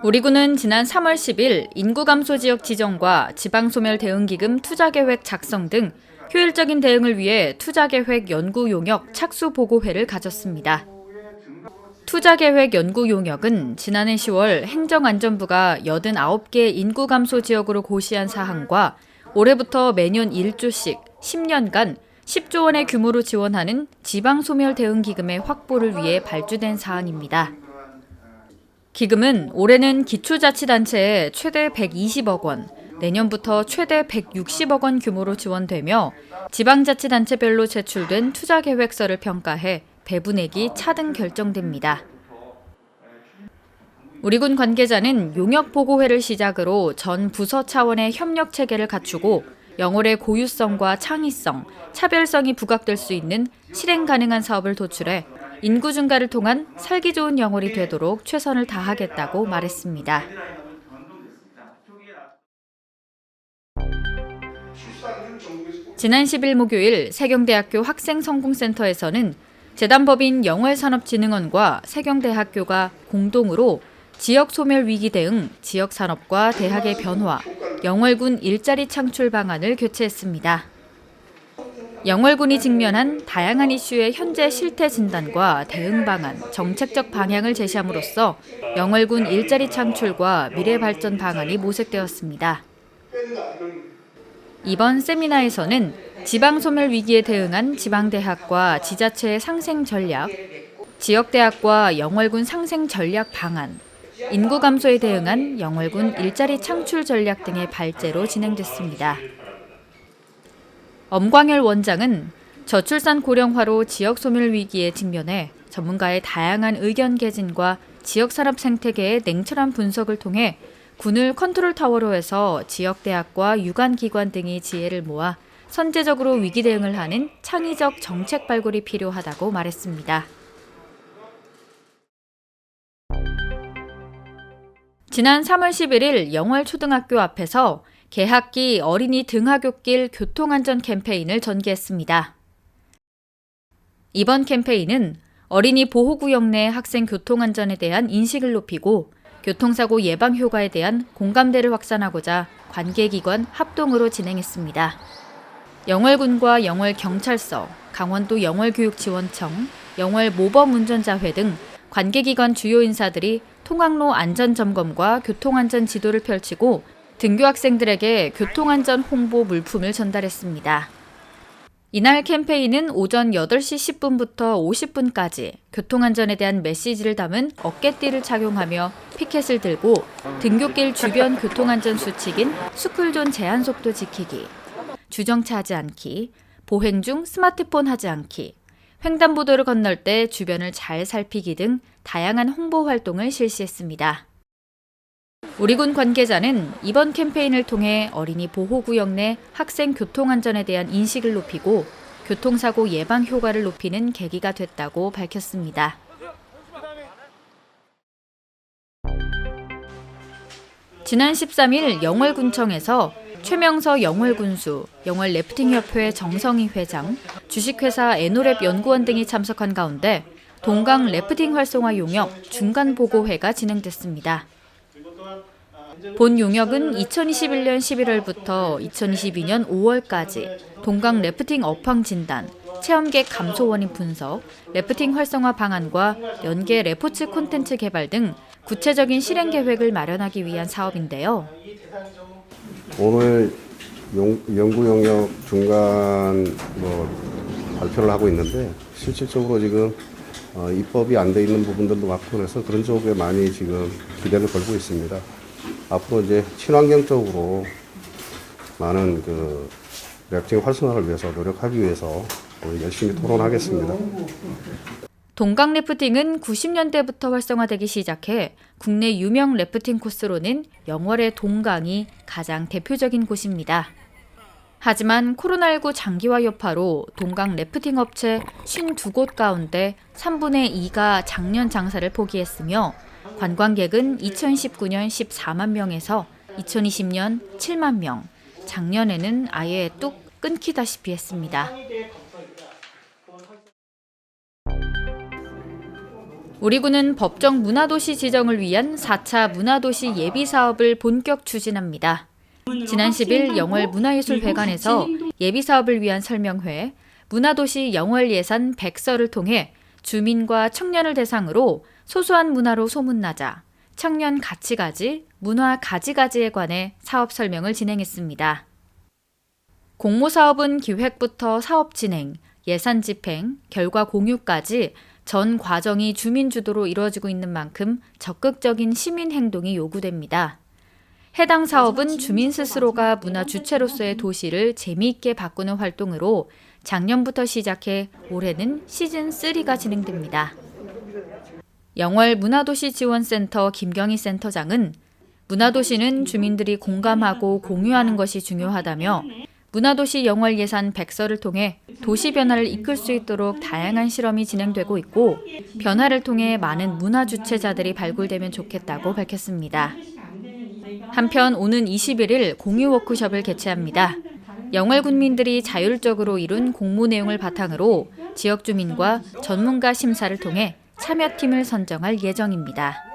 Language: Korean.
우리 군은 지난 3월 10일 인구 감소 지역 지정과 지방소멸 대응기금 투자계획 작성 등 효율적인 대응을 위해 투자계획 연구 용역 착수 보고회를 가졌습니다. 투자계획 연구 용역은 지난해 10월 행정안전부가 89개 인구 감소 지역으로 고시한 사항과 올해부터 매년 1조씩 10년간 10조 원의 규모로 지원하는 지방소멸 대응기금의 확보를 위해 발주된 사안입니다. 기금은 올해는 기초자치단체에 최대 120억 원, 내년부터 최대 160억 원 규모로 지원되며 지방자치단체별로 제출된 투자계획서를 평가해 배분액이 차등 결정됩니다. 우리 군 관계자는 용역 보고회를 시작으로 전 부서 차원의 협력 체계를 갖추고 영월의 고유성과 창의성, 차별성이 부각될 수 있는 실행 가능한 사업을 도출해 인구 증가를 통한 살기 좋은 영월이 되도록 최선을 다하겠다고 말했습니다. 지난 10일 목요일 세경대학교 학생성공센터에서는 재단법인 영월산업진흥원과 세경대학교가 공동으로 지역소멸 위기 대응, 지역산업과 대학의 변화, 영월군 일자리 창출 방안을 개최했습니다. 영월군이 직면한 다양한 이슈의 현재 실태 진단과 대응 방안, 정책적 방향을 제시함으로써 영월군 일자리 창출과 미래 발전 방안이 모색되었습니다. 이번 세미나에서는 지방소멸 위기에 대응한 지방대학과 지자체의 상생 전략, 지역대학과 영월군 상생 전략 방안, 인구 감소에 대응한 영월군 일자리 창출 전략 등의 발제로 진행됐습니다. 엄광열 원장은 저출산 고령화로 지역 소멸 위기에 직면해 전문가의 다양한 의견 개진과 지역 산업 생태계의 냉철한 분석을 통해 군을 컨트롤 타워로 해서 지역 대학과 유관 기관 등이 지혜를 모아 선제적으로 위기 대응을 하는 창의적 정책 발굴이 필요하다고 말했습니다. 지난 3월 11일 영월초등학교 앞에서 개학기 어린이 등하굣길 교통안전 캠페인을 전개했습니다. 이번 캠페인은 어린이 보호구역 내 학생 교통안전에 대한 인식을 높이고 교통사고 예방 효과에 대한 공감대를 확산하고자 관계기관 합동으로 진행했습니다. 영월군과 영월경찰서, 강원도 영월교육지원청, 영월모범운전자회 등 관계기관 주요 인사들이 통학로 안전점검과 교통안전 지도를 펼치고 등교 학생들에게 교통안전 홍보 물품을 전달했습니다. 이날 캠페인은 오전 8시 10분부터 50분까지 교통안전에 대한 메시지를 담은 어깨띠를 착용하며 피켓을 들고 등교길 주변 교통안전 수칙인 스쿨존 제한 속도 지키기, 주정차하지 않기, 보행 중 스마트폰 하지 않기, 횡단보도를 건널 때 주변을 잘 살피기 등 다양한 홍보 활동을 실시했습니다. 우리 군 관계자는 이번 캠페인을 통해 어린이 보호구역 내 학생 교통안전에 대한 인식을 높이고 교통사고 예방 효과를 높이는 계기가 됐다고 밝혔습니다. 지난 13일 영월군청에서 최명서 영월군수, 영월래프팅협회 정성희 회장, 주식회사 에노랩 연구원 등이 참석한 가운데 동강 래프팅 활성화 용역 중간보고회가 진행됐습니다. 본 용역은 2021년 11월부터 2022년 5월까지 동강 래프팅 업황 진단, 체험객 감소 원인 분석, 래프팅 활성화 방안과 연계 레포츠 콘텐츠 개발 등 구체적인 실행 계획을 마련하기 위한 사업인데요. 오늘 연구 용역 중간 발표를 하고 있는데 실질적으로 지금 입법이 안 돼 있는 부분들도 많고 그래서 그런 쪽에 많이 지금 기대를 걸고 있습니다. 앞으로 이제 친환경적으로 많은 래프팅 활성화를 위해서 노력하기 위해서 열심히 토론하겠습니다. 동강 래프팅은 90년대부터 활성화되기 시작해 국내 유명 래프팅 코스로는 영월의 동강이 가장 대표적인 곳입니다. 하지만 코로나19 장기화 여파로 동강 래프팅 업체 52곳 가운데 3분의 2가 작년 장사를 포기했으며 관광객은 2019년 14만 명에서 2020년 7만 명, 작년에는 아예 뚝 끊기다시피 했습니다. 우리 군은 법정 문화도시 지정을 위한 4차 문화도시 예비사업을 본격 추진합니다. 지난 10일 영월 문화예술회관에서 예비사업을 위한 설명회, 문화도시 영월 예산 100서를 통해 주민과 청년을 대상으로 소소한 문화로 소문나자, 청년 가치가지, 문화 가지가지에 관해 사업 설명을 진행했습니다. 공모사업은 기획부터 사업 진행, 예산 집행, 결과 공유까지 전 과정이 주민 주도로 이루어지고 있는 만큼 적극적인 시민 행동이 요구됩니다. 해당 사업은 주민 스스로가 문화 주체로서의 도시를 재미있게 바꾸는 활동으로 작년부터 시작해 올해는 시즌3가 진행됩니다. 영월 문화도시 지원센터 김경희 센터장은 문화도시는 주민들이 공감하고 공유하는 것이 중요하다며 문화도시 영월 예산 100서를 통해 도시 변화를 이끌 수 있도록 다양한 실험이 진행되고 있고 변화를 통해 많은 문화 주체자들이 발굴되면 좋겠다고 밝혔습니다. 한편 오는 21일 공유 워크숍을 개최합니다. 영월 군민들이 자율적으로 이룬 공모 내용을 바탕으로 지역 주민과 전문가 심사를 통해 참여팀을 선정할 예정입니다.